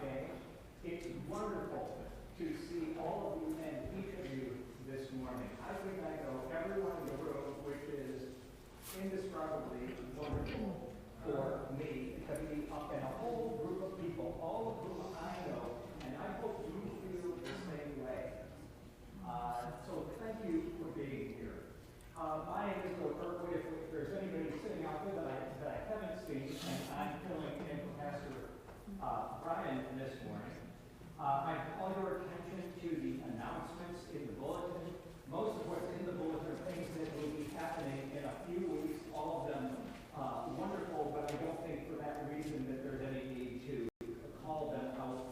Day. It's wonderful to see all of you and each of you this morning. I think I know everyone in the room, which is indescribably wonderful for me to be up in a whole group of people, all of whom I know, and I hope you feel the same way. So thank you for being here. My name is Bill Kirkwood. If there's anybody sitting out there that I haven't seen, and I'm filling in for Pastor Brian this morning, I call your attention to the announcements in the bulletin. Most of what's in the bulletin are things that will be happening in a few weeks, all of them wonderful, but I don't think for that reason that there's any need to call them out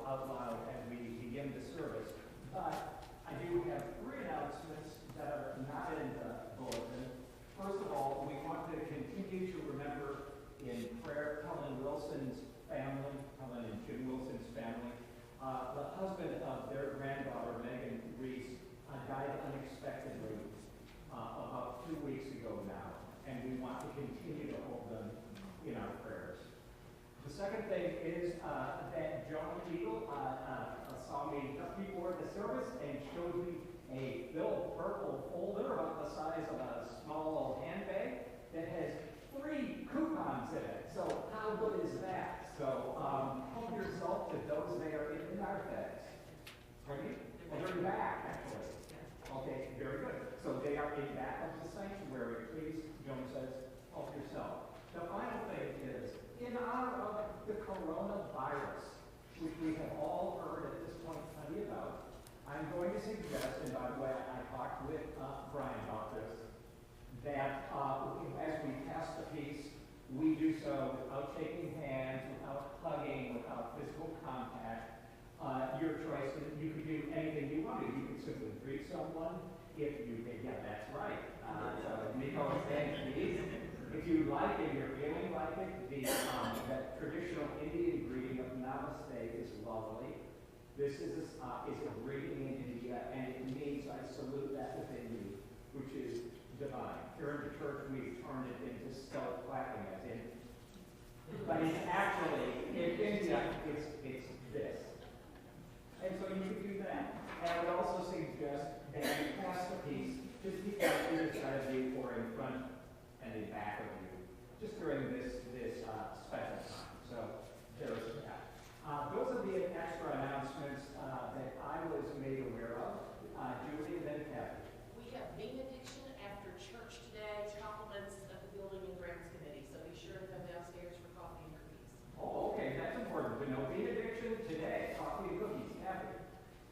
loud as we begin the service. But I do have three announcements that are not in the bulletin. First of all, we want to continue to remember in prayer Helen Wilson's family, Helen and Jim Wilson's family. The husband of their granddaughter, Megan Reese, died unexpectedly about 2 weeks ago now, and we want to continue to hold them in our prayers. The second thing is that John Eagle saw me just before the service and showed me a little purple folder about the size of a small little handbag that has 3 coupons in it. So how good is that? So help yourself to those there in our bags. Pardon me? Well, they're in back, actually. Okay, very good. So they are in back of the sanctuary. Please, Joan says, help yourself. The final thing is, in honor of the coronavirus, which we have all heard at this point plenty about, I'm going to suggest, and by the way, I talked with Brian about this, that as we pass the peace, we do so without shaking hands, without hugging, without physical contact. Your choice, you can do anything you want to. You can simply greet someone if you think, yeah, that's right. So Nico is saying, if you like it, you're feeling like it, that traditional Indian greeting of Namaste is lovely. This is a greeting in India, and it means I salute that within you, which is divine. Here in the church, we've turned it into self-clapping, as in, but it's actually, in India, it's this. And so you can do that. And I would also suggest that you pass the piece, just keep it either side of you or in front and in back of you, just during this special time. So there's that. Those are the extra announcements that I was made aware of. Julie and then Kathy. We have benediction after church today, compliments of the Building and Grounds Committee. So be sure to come downstairs for coffee and cookies. Oh, okay, that's important to know. Benediction today, coffee and cookies. Kathy.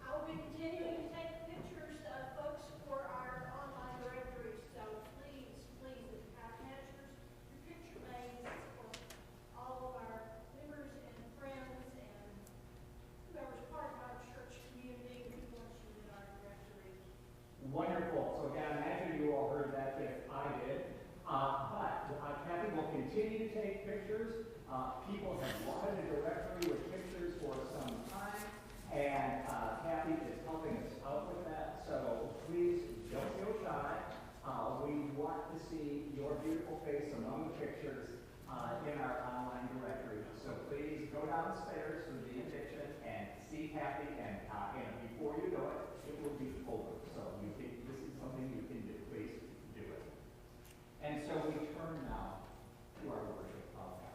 I will be continuing to take pictures of folks for our online directory. So please, if you have pictures, your picture made for all of our members and friends and whoever's part of our church community who wants you in our directory. Wonderful. So again, I imagine you all heard that if I did. But Kathy will continue to take pictures. People have wanted a directory with pictures for some time, and Kathy is helping us out with that. So please don't feel shy. We want to see your beautiful face among the pictures in our online directory. So please go downstairs to the benediction and see Kathy, and before you know it, it will be over. So this is something you can do. Please do it. And so we turn now to our worship of God.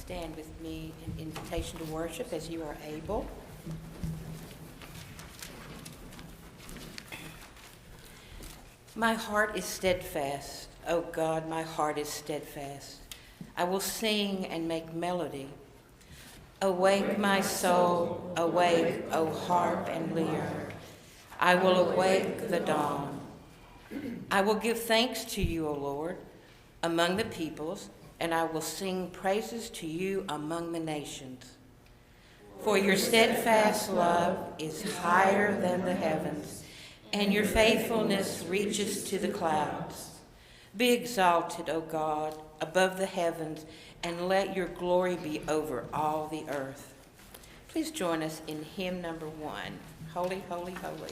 stand with me in invitation to worship as you are able. My heart is steadfast. O God, my heart is steadfast. I will sing and make melody. Awake, my soul, awake, O harp and lyre. I will awake the dawn. I will give thanks to you, O Lord, among the peoples, and I will sing praises to you among the nations. For your steadfast love is higher than the heavens, and your faithfulness reaches to the clouds. Be exalted, O God, above the heavens, and let your glory be over all the earth. Please join us in hymn number 1, Holy, Holy, Holy.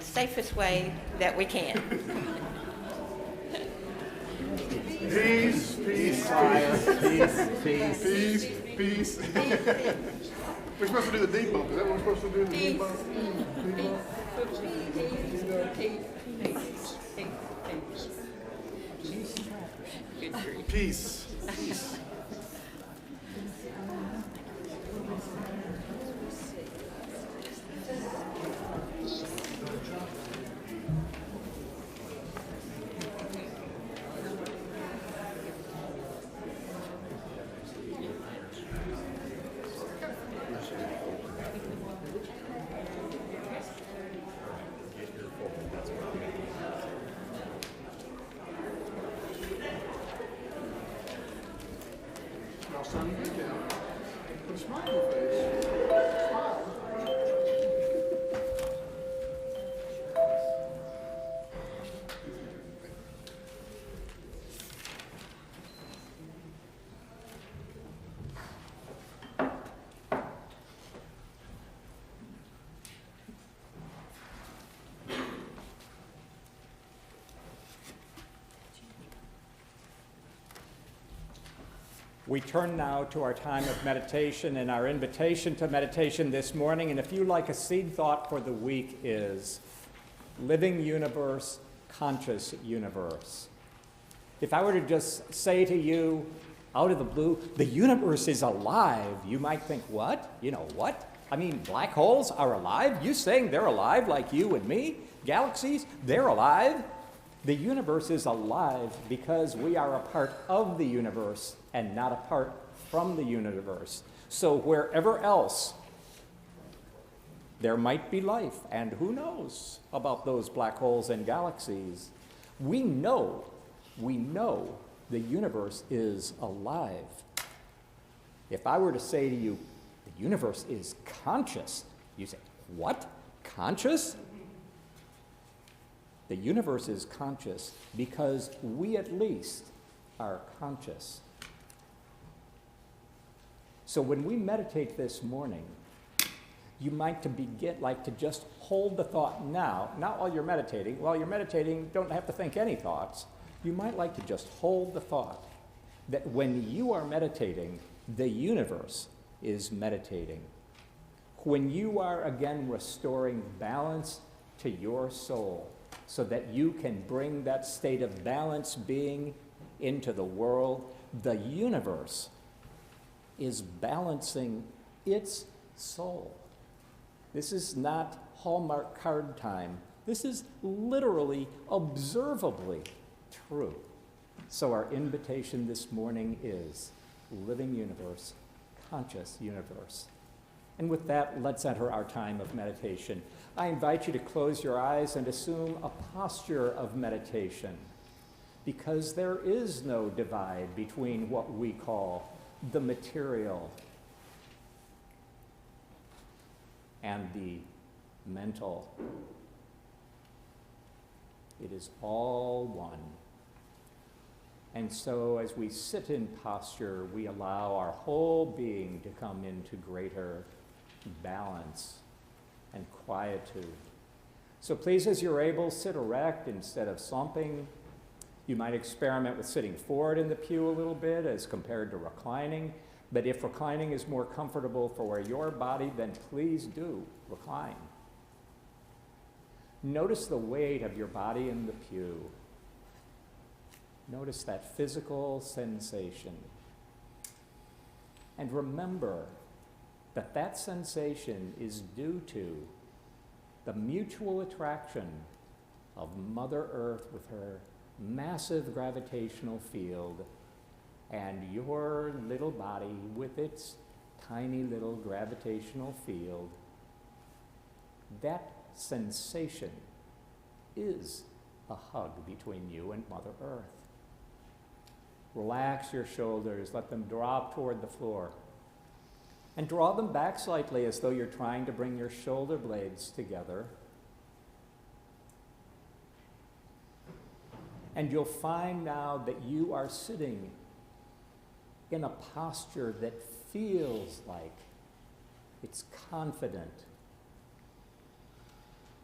Safest way that we can. Peace, peace, peace, peace, peace. We're supposed to do the depot. Is that what we're supposed to do? The depot? Peace. Peace. Cool face. Smile. We turn now to our time of meditation, and our invitation to meditation this morning, and if you like, a seed thought for the week is living universe, conscious universe. If I were to just say to you out of the blue, the universe is alive, you might think, what? You know, what? I mean, black holes are alive? You saying they're alive like you and me? Galaxies, they're alive? The universe is alive because we are a part of the universe and not apart from the universe. So wherever else there might be life, and who knows about those black holes and galaxies, we know the universe is alive. If I were to say to you, the universe is conscious, you say, what? Conscious? The universe is conscious because we at least are conscious. So when we meditate this morning, you might like to just hold the thought now, not while you're meditating. While you're meditating, don't have to think any thoughts. You might like to just hold the thought that when you are meditating, the universe is meditating. When you are again restoring balance to your soul, so that you can bring that state of balance being into the world, the universe is balancing its soul. This is not Hallmark card time. This is literally, observably true. So our invitation this morning is living universe, conscious universe. And with that, let's enter our time of meditation. I invite you to close your eyes and assume a posture of meditation, because there is no divide between what we call the material and the mental. It is all one. And so as we sit in posture, we allow our whole being to come into greater balance and quietude. So please, as you're able, sit erect instead of slumping. You might experiment with sitting forward in the pew a little bit as compared to reclining. But if reclining is more comfortable for your body, then please do recline. Notice the weight of your body in the pew. Notice that physical sensation. And remember that that sensation is due to the mutual attraction of Mother Earth with her massive gravitational field and your little body with its tiny little gravitational field. That sensation is a hug between you and Mother Earth. Relax your shoulders, let them drop toward the floor. And draw them back slightly as though you're trying to bring your shoulder blades together. And you'll find now that you are sitting in a posture that feels like it's confident,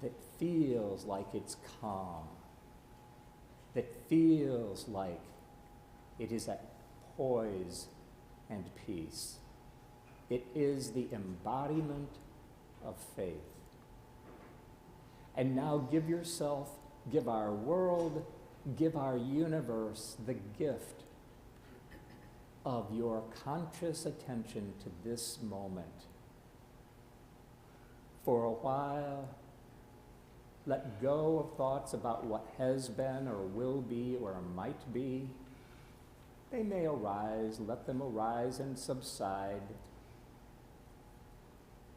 that feels like it's calm, that feels like it is at poise and peace. It is the embodiment of faith. And now give yourself, give our world, give our universe the gift of your conscious attention to this moment. For a while, let go of thoughts about what has been or will be or might be. They may arise, let them arise and subside.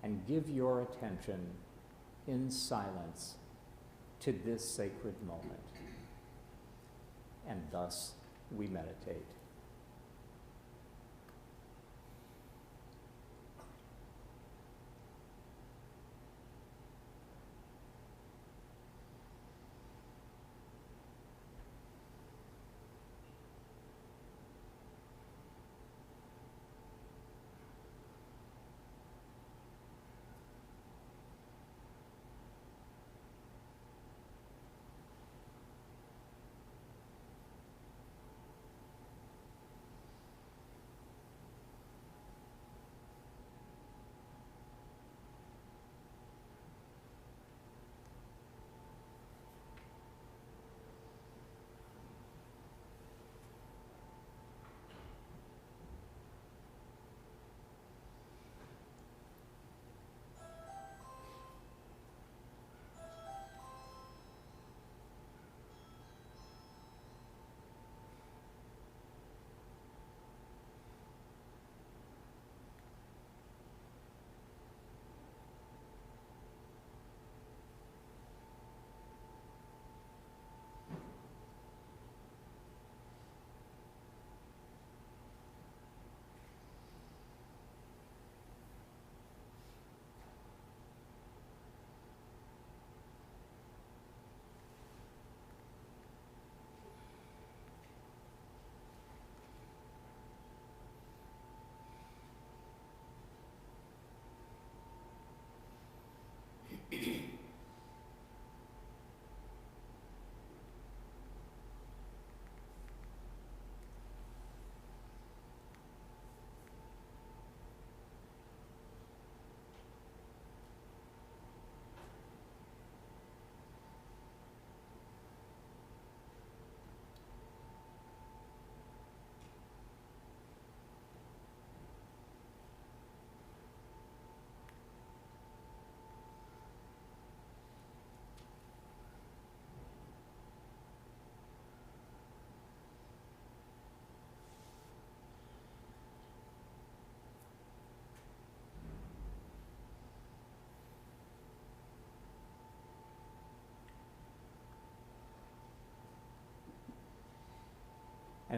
And give your attention in silence to this sacred moment. And thus we meditate.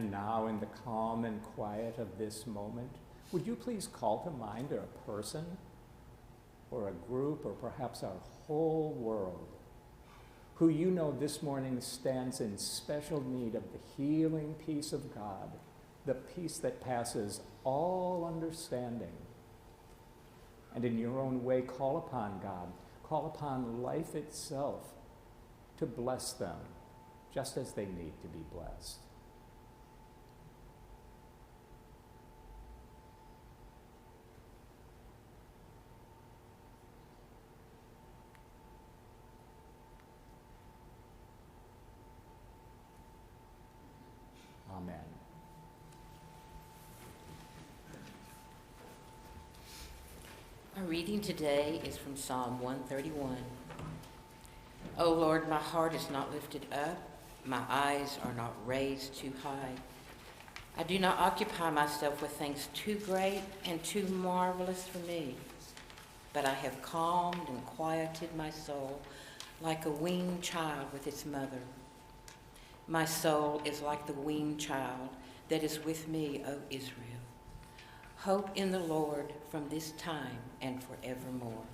And now, in the calm and quiet of this moment, would you please call to mind a person or a group or perhaps our whole world who you know this morning stands in special need of the healing peace of God, the peace that passes all understanding. And in your own way, call upon God, call upon life itself to bless them just as they need to be blessed. Amen. Our reading today is from Psalm 131. O Lord, my heart is not lifted up, my eyes are not raised too high. I do not occupy myself with things too great and too marvelous for me, but I have calmed and quieted my soul like a weaned child with its mother. My soul is like the weaned child that is with me, O Israel. Hope in the Lord from this time and forevermore.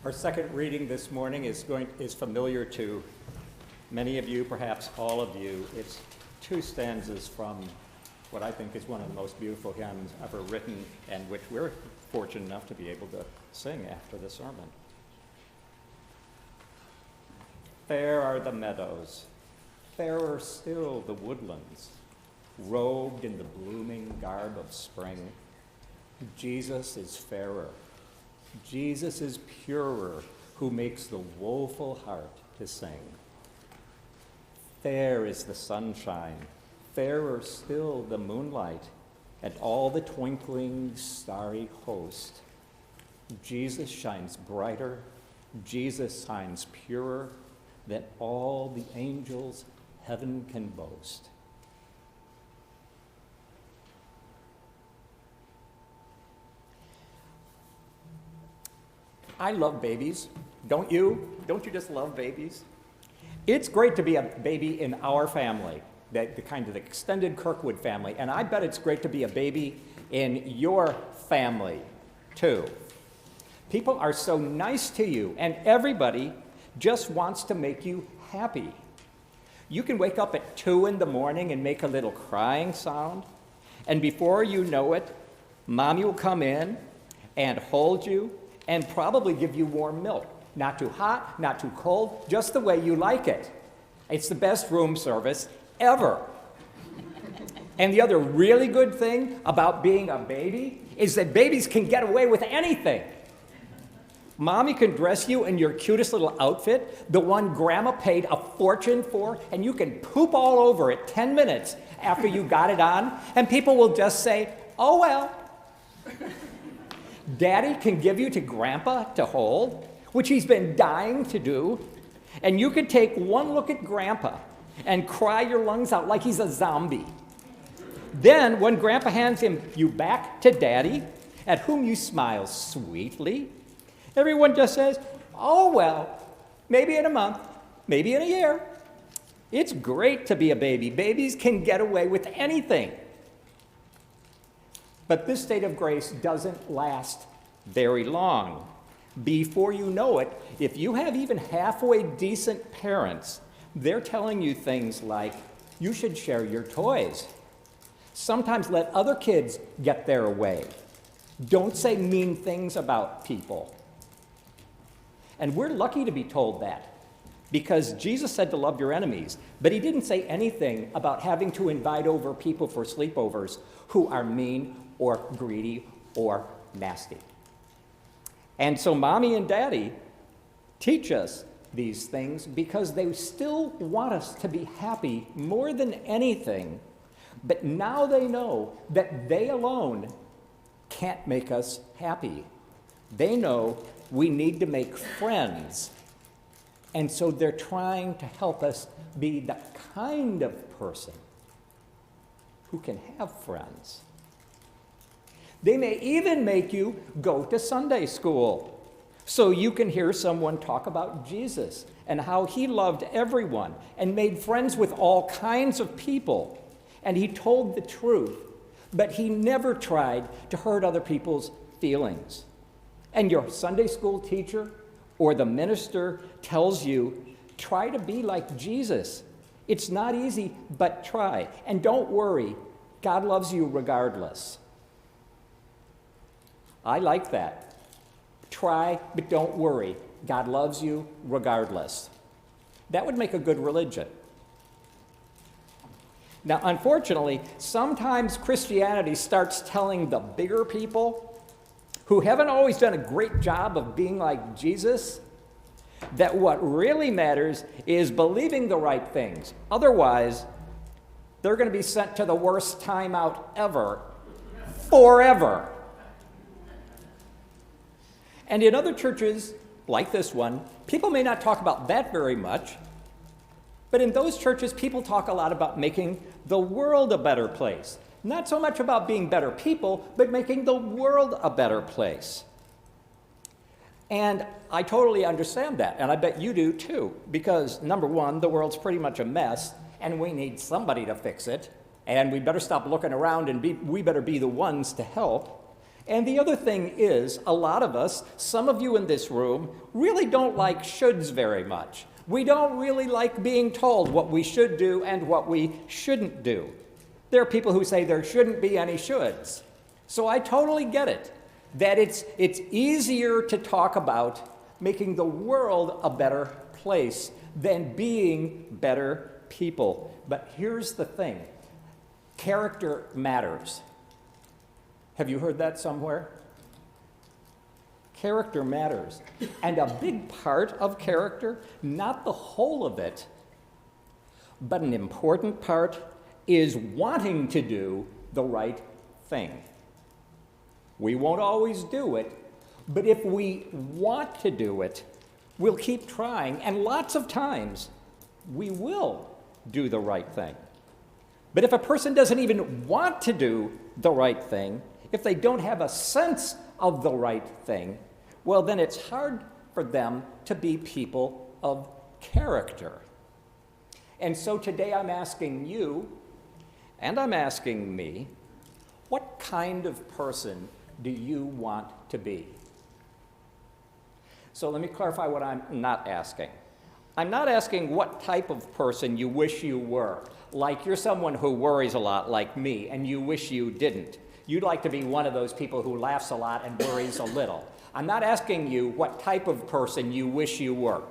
Our second reading this morning is familiar to many of you, perhaps all of you. It's two stanzas from what I think is one of the most beautiful hymns ever written, and which we're fortunate enough to be able to sing after the sermon. Fair are the meadows, fairer still the woodlands, robed in the blooming garb of spring. Jesus is fairer, Jesus is purer, who makes the woeful heart to sing. Fair is the sunshine, fairer still the moonlight, and all the twinkling starry host. Jesus shines brighter, Jesus shines purer than all the angels heaven can boast. I love babies. Don't you? Don't you just love babies? It's great to be a baby in our family, the kind of extended Kirkwood family, and I bet it's great to be a baby in your family, too. People are so nice to you, and everybody just wants to make you happy. You can wake up at 2 in the morning and make a little crying sound, and before you know it, Mommy will come in and hold you and probably give you warm milk. Not too hot, not too cold, just the way you like it. It's the best room service ever. And the other really good thing about being a baby is that babies can get away with anything. Mommy can dress you in your cutest little outfit, the one Grandma paid a fortune for, and you can poop all over it 10 minutes after you got it on, and people will just say, oh well. Daddy can give you to Grandpa to hold, which he's been dying to do, and you can take one look at Grandpa and cry your lungs out like he's a zombie. Then, when Grandpa hands you back to Daddy, at whom you smile sweetly, everyone just says, oh well, maybe in a month, maybe in a year. It's great to be a baby. Babies can get away with anything. But this state of grace doesn't last very long. Before you know it, if you have even halfway decent parents, they're telling you things like, you should share your toys. Sometimes let other kids get their way. Don't say mean things about people. And we're lucky to be told that, because Jesus said to love your enemies, but he didn't say anything about having to invite over people for sleepovers who are mean or greedy or nasty. And so Mommy and Daddy teach us these things because they still want us to be happy more than anything, but now they know that they alone can't make us happy. They know we need to make friends, and so they're trying to help us be the kind of person who can have friends. They may even make you go to Sunday school so you can hear someone talk about Jesus and how he loved everyone and made friends with all kinds of people. And he told the truth, but he never tried to hurt other people's feelings. And your Sunday school teacher or the minister tells you, try to be like Jesus. It's not easy, but try. And don't worry, God loves you regardless. I like that. Try, but don't worry. God loves you regardless. That would make a good religion. Now, unfortunately, sometimes Christianity starts telling the bigger people who haven't always done a great job of being like Jesus that what really matters is believing the right things. Otherwise, they're going to be sent to the worst timeout ever, forever. And in other churches, like this one, people may not talk about that very much, but in those churches, people talk a lot about making the world a better place. Not so much about being better people, but making the world a better place. And I totally understand that, and I bet you do too, because number one, the world's pretty much a mess, and we need somebody to fix it, and we better stop looking around and we better be the ones to help. And the other thing is, a lot of us, some of you in this room, really don't like shoulds very much. We don't really like being told what we should do and what we shouldn't do. There are people who say there shouldn't be any shoulds. So I totally get it, that it's easier to talk about making the world a better place than being better people. But here's the thing, character matters. Have you heard that somewhere? Character matters. And a big part of character, not the whole of it, but an important part, is wanting to do the right thing. We won't always do it, but if we want to do it, we'll keep trying, and lots of times we will do the right thing. But if a person doesn't even want to do the right thing, if they don't have a sense of the right thing, well, then it's hard for them to be people of character. And so today I'm asking you, and I'm asking me, what kind of person do you want to be? So let me clarify what I'm not asking. I'm not asking what type of person you wish you were. Like you're someone who worries a lot like me, and you wish you didn't. You'd like to be one of those people who laughs a lot and worries a little. I'm not asking you what type of person you wish you were.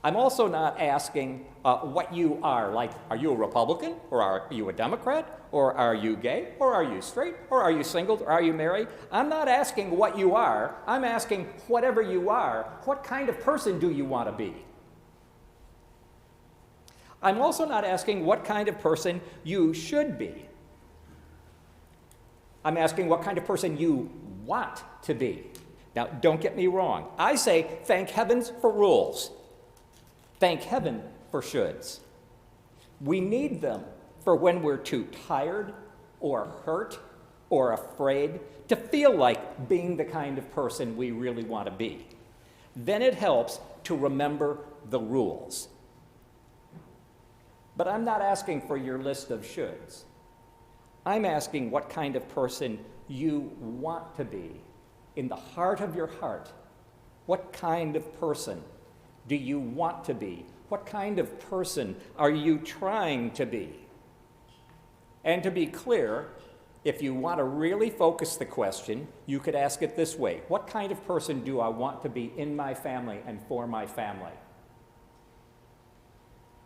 I'm also not asking what you are. Like, are you a Republican? Or are you a Democrat? Or are you gay? Or are you straight? Or are you single? Or are you married? I'm not asking what you are. I'm asking, whatever you are, what kind of person do you want to be? I'm also not asking what kind of person you should be. I'm asking what kind of person you want to be. Now, don't get me wrong. I say, thank heavens for rules. Thank heaven for shoulds. We need them for when we're too tired or hurt or afraid to feel like being the kind of person we really want to be. Then it helps to remember the rules. But I'm not asking for your list of shoulds. I'm asking what kind of person you want to be in the heart of your heart. What kind of person do you want to be? What kind of person are you trying to be? And to be clear, if you want to really focus the question, you could ask it this way: what kind of person do I want to be in my family and for my family?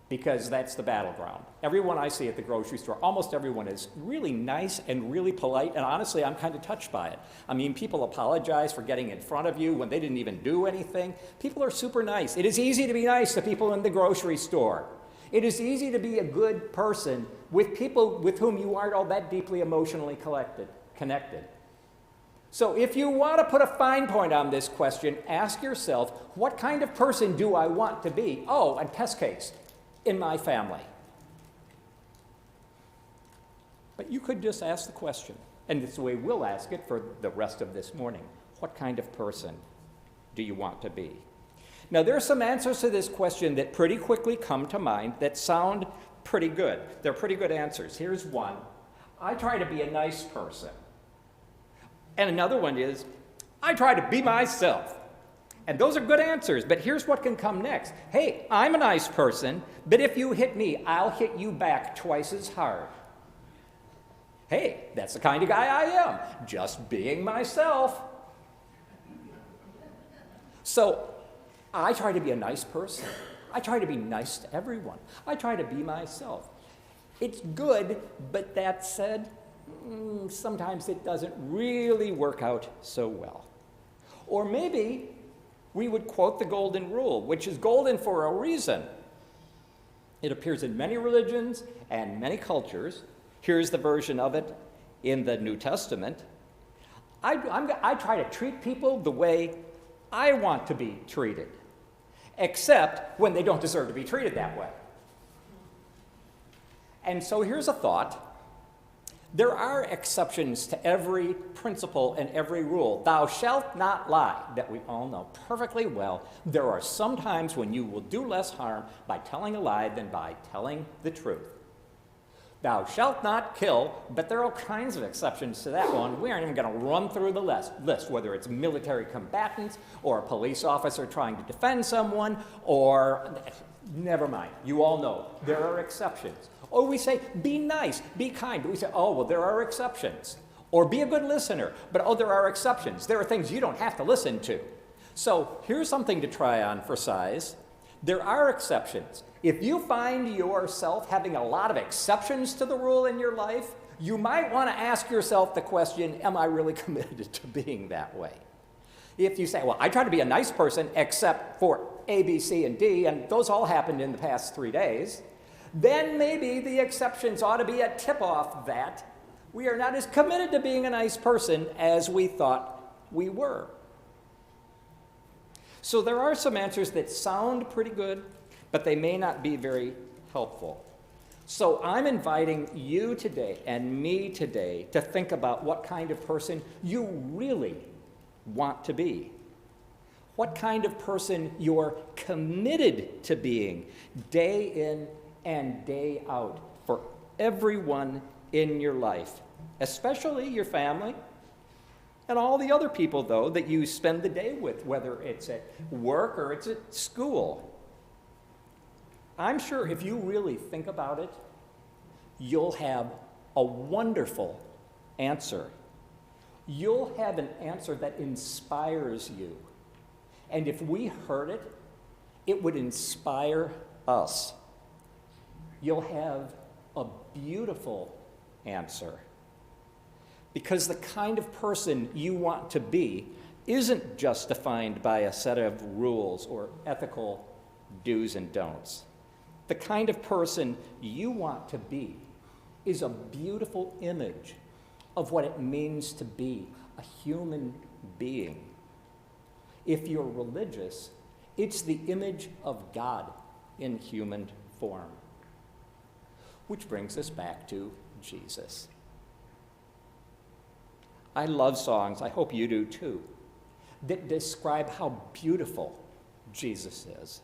Because that's the battleground. Everyone I see at the grocery store, almost everyone is really nice and really polite, and honestly, I'm kind of touched by it. I mean, people apologize for getting in front of you when they didn't even do anything. People are super nice. It is easy to be nice to people in the grocery store. It is easy to be a good person with people with whom you aren't all that deeply emotionally connected. So if you want to put a fine point on this question, ask yourself, what kind of person do I want to be? Oh, and test case, in my family. But you could just ask the question, and it's the way we'll ask it for the rest of this morning. What kind of person do you want to be? Now, there are some answers to this question that pretty quickly come to mind that sound pretty good. They're pretty good answers. Here's one. I try to be a nice person. And another one is, I try to be myself. And those are good answers, but here's what can come next. Hey, I'm a nice person, but if you hit me, I'll hit you back twice as hard. Hey, that's the kind of guy I am, just being myself. So, I try to be a nice person. I try to be nice to everyone. I try to be myself. It's good, but that said, sometimes it doesn't really work out so well. Or maybe we would quote the golden rule, which is golden for a reason. It appears in many religions and many cultures. Here's the version of it in the New Testament. I try to treat people the way I want to be treated, except when they don't deserve to be treated that way. And so here's a thought. There are exceptions to every principle and every rule. Thou shalt not lie, that we all know perfectly well. There are some times when you will do less harm by telling a lie than by telling the truth. Thou shalt not kill, but there are all kinds of exceptions to that one. We aren't even going to run through the list, whether it's military combatants or a police officer trying to defend someone, or never mind. You all know there are exceptions. Or we say, be nice, be kind. But we say, oh, well, there are exceptions. Or be a good listener. But, oh, there are exceptions. There are things you don't have to listen to. So here's something to try on for size. There are exceptions. If you find yourself having a lot of exceptions to the rule in your life, you might want to ask yourself the question, am I really committed to being that way? If you say, well, I try to be a nice person except for A, B, C, and D, and those all happened in the past 3 days, then maybe the exceptions ought to be a tip-off that we are not as committed to being a nice person as we thought we were. So there are some answers that sound pretty good, but they may not be very helpful. So I'm inviting you today and me today to think about what kind of person you really want to be. What kind of person you're committed to being day in and day out for everyone in your life, especially your family and all the other people, though, that you spend the day with, whether it's at work or it's at school. I'm sure if you really think about it, you'll have a wonderful answer. You'll have an answer that inspires you. And if we heard it, it would inspire us. You'll have a beautiful answer. Because the kind of person you want to be isn't just defined by a set of rules or ethical do's and don'ts. The kind of person you want to be is a beautiful image of what it means to be a human being. If you're religious, it's the image of God in human form. Which brings us back to Jesus. I love songs, I hope you do too, that describe how beautiful Jesus is.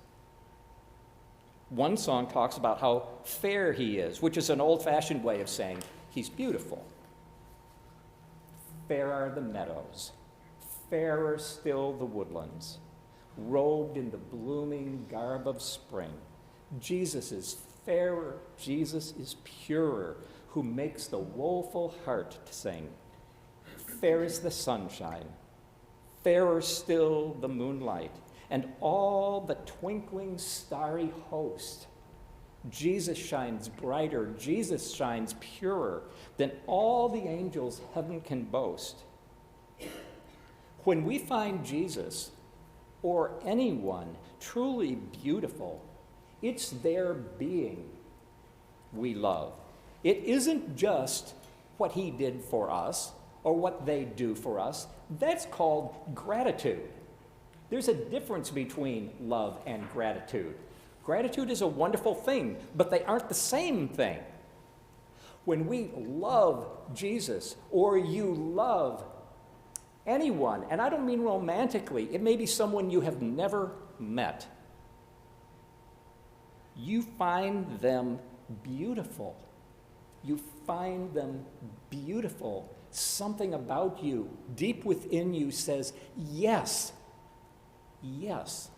One song talks about how fair he is, which is an old-fashioned way of saying he's beautiful. Fair are the meadows, fairer still the woodlands, robed in the blooming garb of spring. Jesus is fairer, Jesus is purer, who makes the woeful heart to sing. Fair is the sunshine, fairer still the moonlight, and all the twinkling starry host. Jesus shines brighter, Jesus shines purer than all the angels heaven can boast. When we find Jesus, or anyone, truly beautiful, it's their being we love. It isn't just what he did for us, or what they do for us. That's called gratitude. There's a difference between love and gratitude. Gratitude is a wonderful thing, but they aren't the same thing. When we love Jesus, or you love anyone, and I don't mean romantically, it may be someone you have never met, you find them beautiful. You find them beautiful. Something about you, deep within you, says, yes, yes.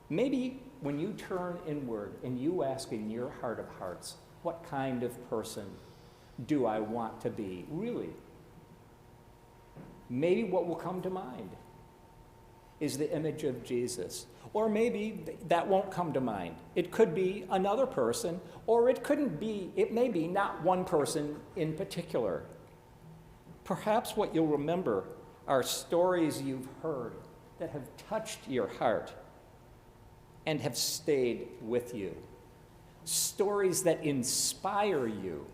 Maybe when you turn inward and you ask in your heart of hearts, what kind of person do I want to be? Really, maybe what will come to mind is the image of Jesus. Or maybe that won't come to mind. It could be another person, or it may be not one person in particular. Perhaps what you'll remember are stories you've heard that have touched your heart and have stayed with you. Stories that inspire you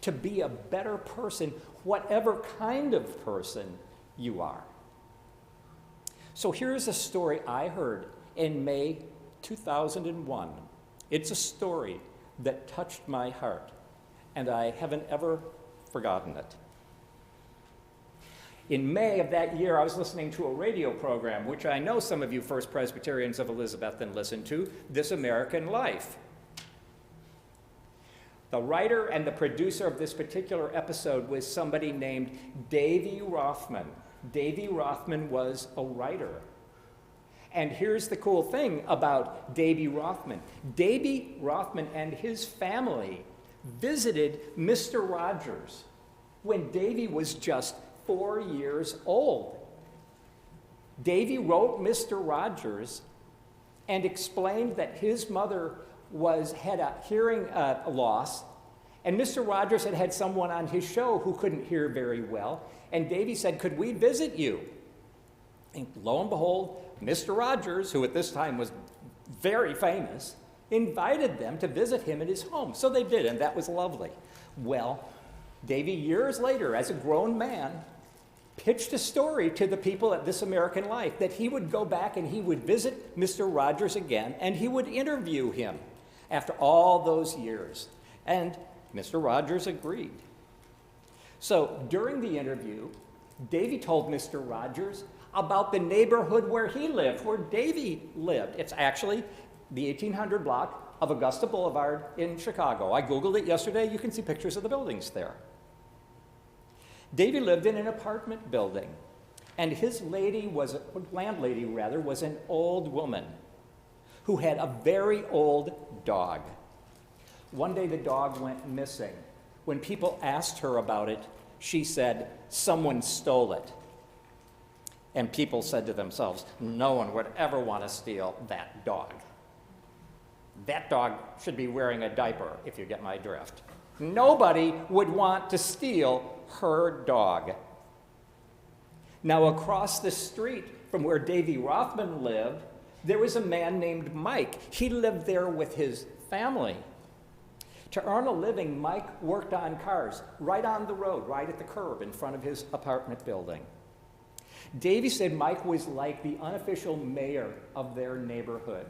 to be a better person, whatever kind of person you are. So here's a story I heard in May 2001. It's a story that touched my heart, and I haven't ever forgotten it. In May of that year, I was listening to a radio program, which I know some of you First Presbyterians of Elizabethton listen to, This American Life. The writer and the producer of this particular episode was somebody named Davy Rothman. Davy Rothman was a writer. And here's the cool thing about Davy Rothman. Davy Rothman and his family visited Mr. Rogers when Davy was just 4 years old. Davy wrote Mr. Rogers and explained that his mother had a hearing loss, and Mr. Rogers had someone on his show who couldn't hear very well, and Davy said, "Could we visit you?" And lo and behold, Mr. Rogers, who at this time was very famous, invited them to visit him at his home. So they did, and that was lovely. Well, Davy, years later, as a grown man, pitched a story to the people at This American Life that he would go back and he would visit Mr. Rogers again, and he would interview him after all those years. And Mr. Rogers agreed. So during the interview, Davy told Mr. Rogers about the neighborhood where he lived, where Davy lived. It's actually the 1800 block of Augusta Boulevard in Chicago. I Googled it yesterday. You can see pictures of the buildings there. Davy lived in an apartment building, and his landlady was an old woman who had a very old dog. One day the dog went missing. When people asked her about it, she said, "Someone stole it." And people said to themselves, "No one would ever want to steal that dog. That dog should be wearing a diaper," if you get my drift. Nobody would want to steal her dog. Now, across the street from where Davy Rothman lived, there was a man named Mike. He lived there with his family. To earn a living, Mike worked on cars right on the road, right at the curb in front of his apartment building. Davy said Mike was like the unofficial mayor of their neighborhood.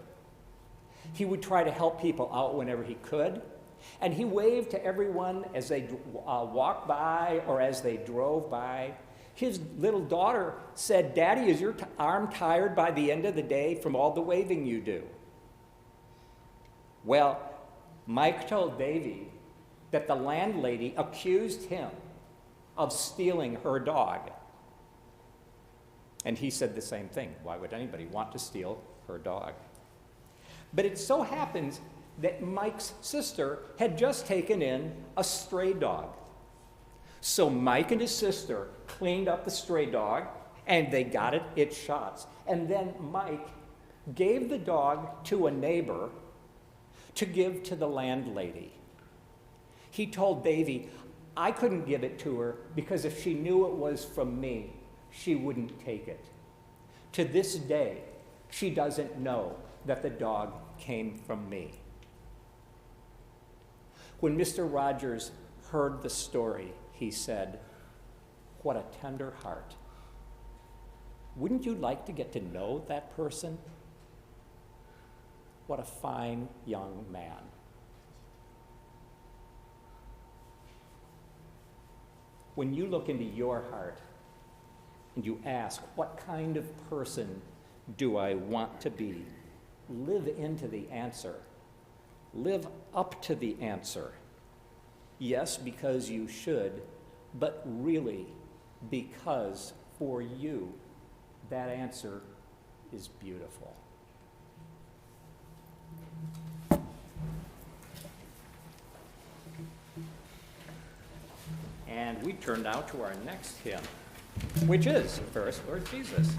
He would try to help people out whenever he could, and he waved to everyone as they walked by or as they drove by. His little daughter said, "Daddy, is your arm tired by the end of the day from all the waving you do?" Well, Mike told Davy that the landlady accused him of stealing her dog. And he said the same thing. Why would anybody want to steal her dog? But it so happens that Mike's sister had just taken in a stray dog. So Mike and his sister cleaned up the stray dog, and they got it its shots. And then Mike gave the dog to a neighbor to give to the landlady. He told Davy, "I couldn't give it to her because if she knew it was from me, she wouldn't take it." To this day, she doesn't know that the dog came from me. When Mr. Rogers heard the story, he said, "What a tender heart. Wouldn't you like to get to know that person? What a fine young man." When you look into your heart and you ask, what kind of person do I want to be? Live into the answer. Live up to the answer. Yes, because you should, but really because for you, that answer is beautiful. And we turn now to our next hymn, which is First Lord Jesus.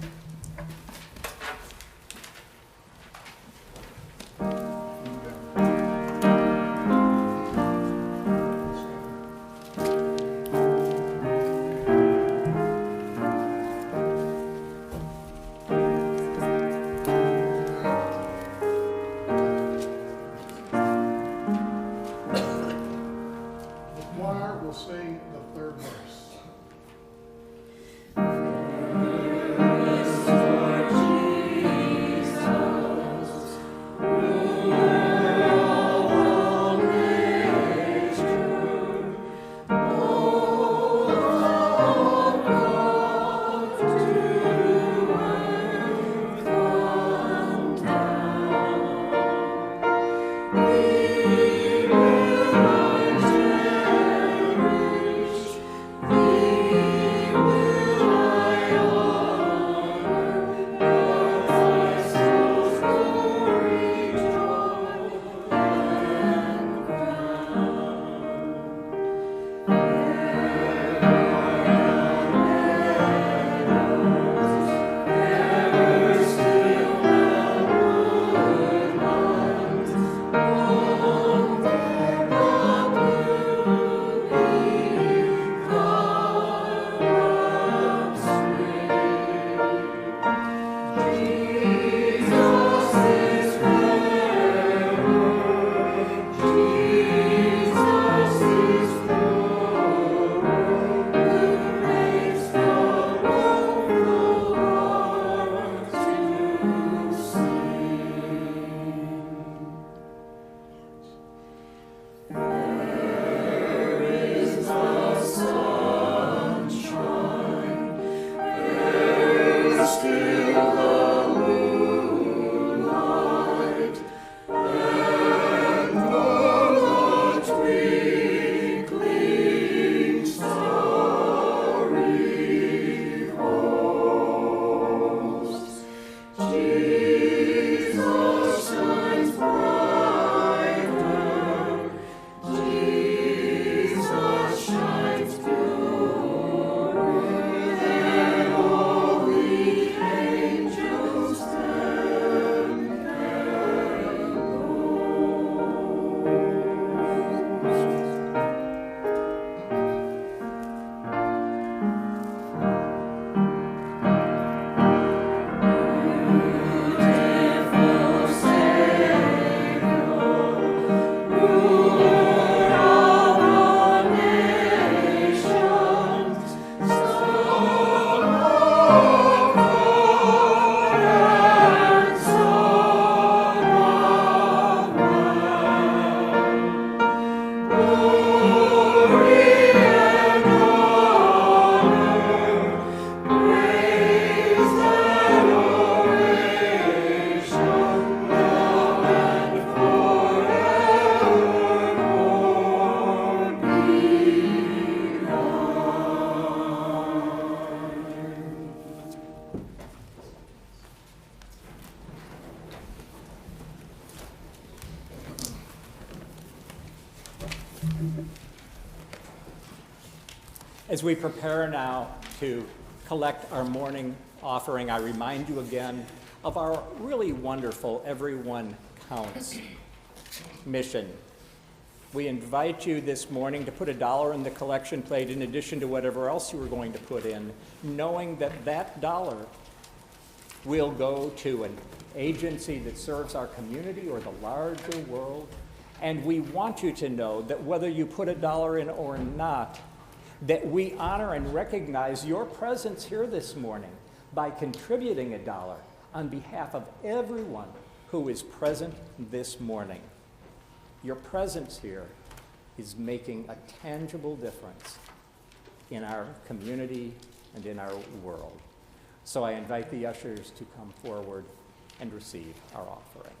As we prepare now to collect our morning offering, I remind you again of our really wonderful Everyone Counts mission. We invite you this morning to put $1 in the collection plate in addition to whatever else you were going to put in, knowing that that dollar will go to an agency that serves our community or the larger world. And we want you to know that whether you put $1 in or not, that we honor and recognize your presence here this morning by contributing $1 on behalf of everyone who is present this morning. Your presence here is making a tangible difference in our community and in our world. So I invite the ushers to come forward and receive our offering.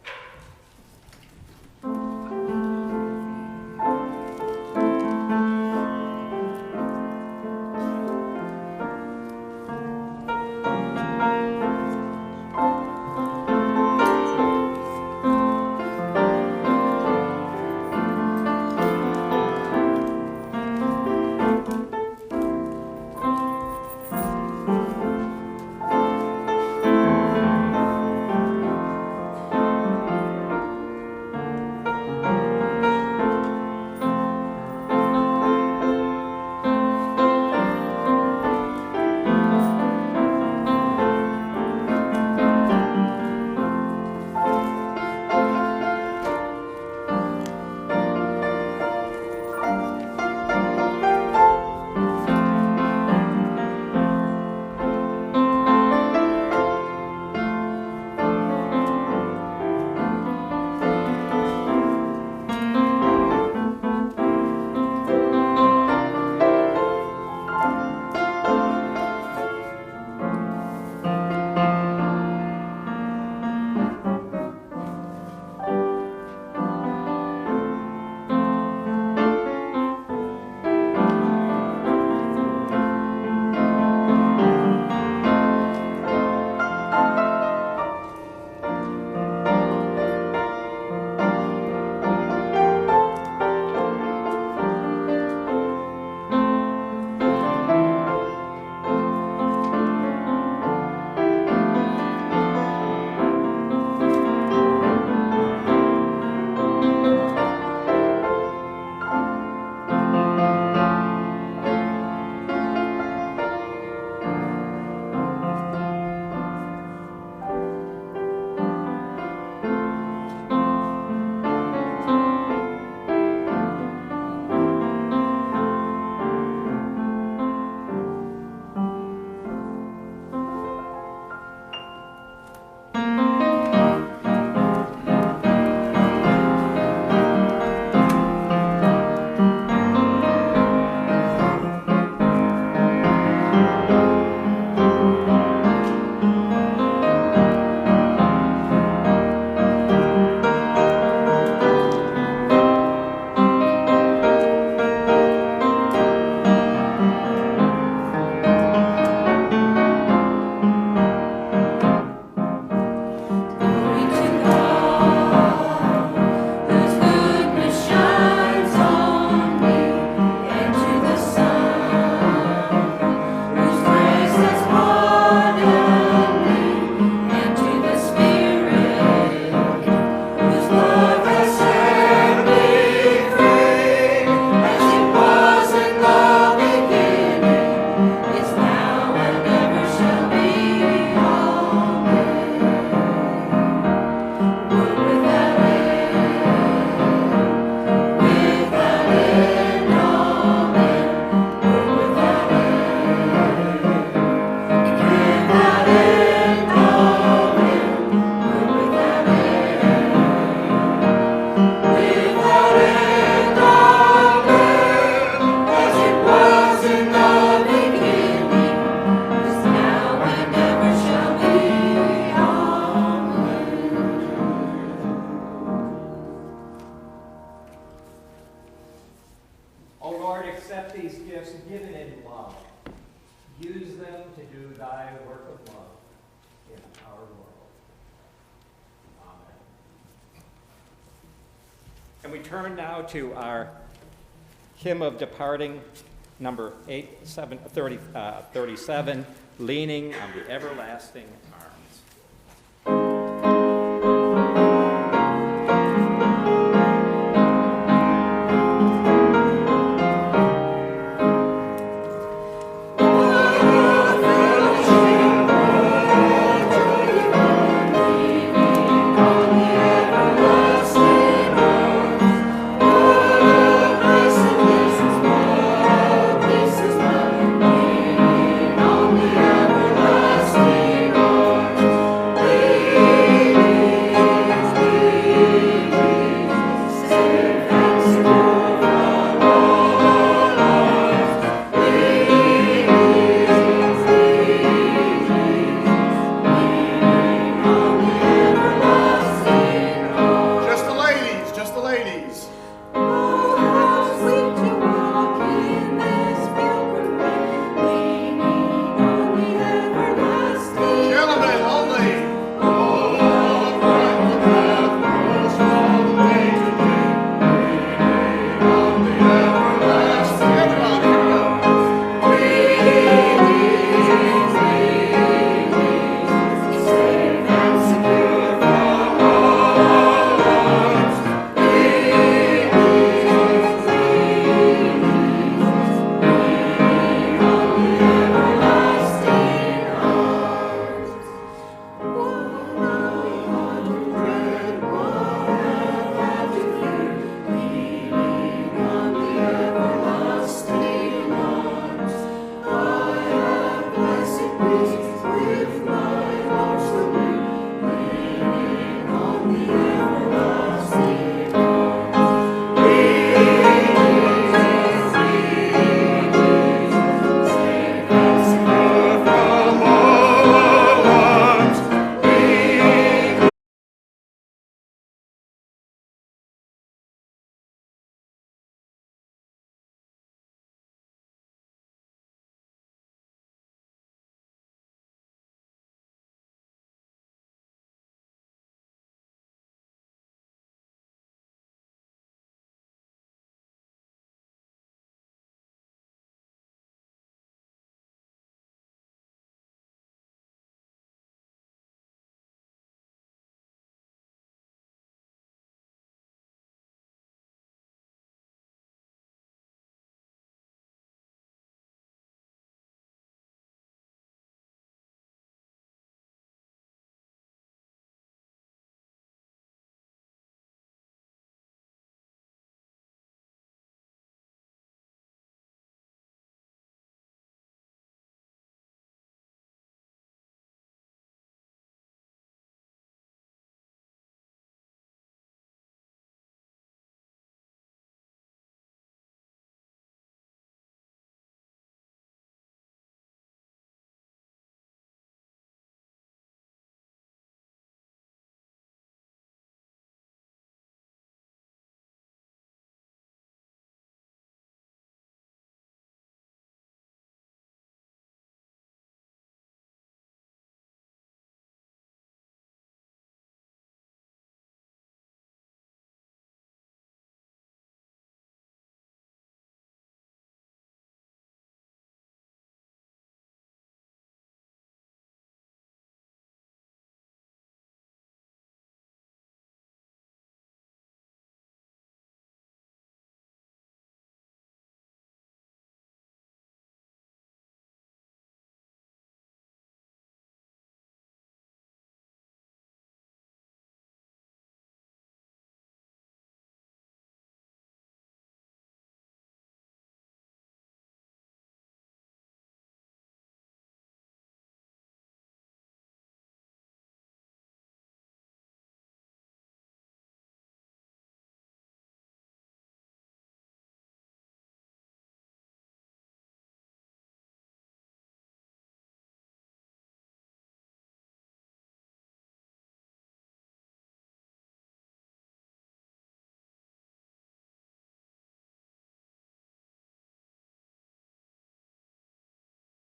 And we turn now to our hymn of departing, number 37, leaning on the everlasting arm.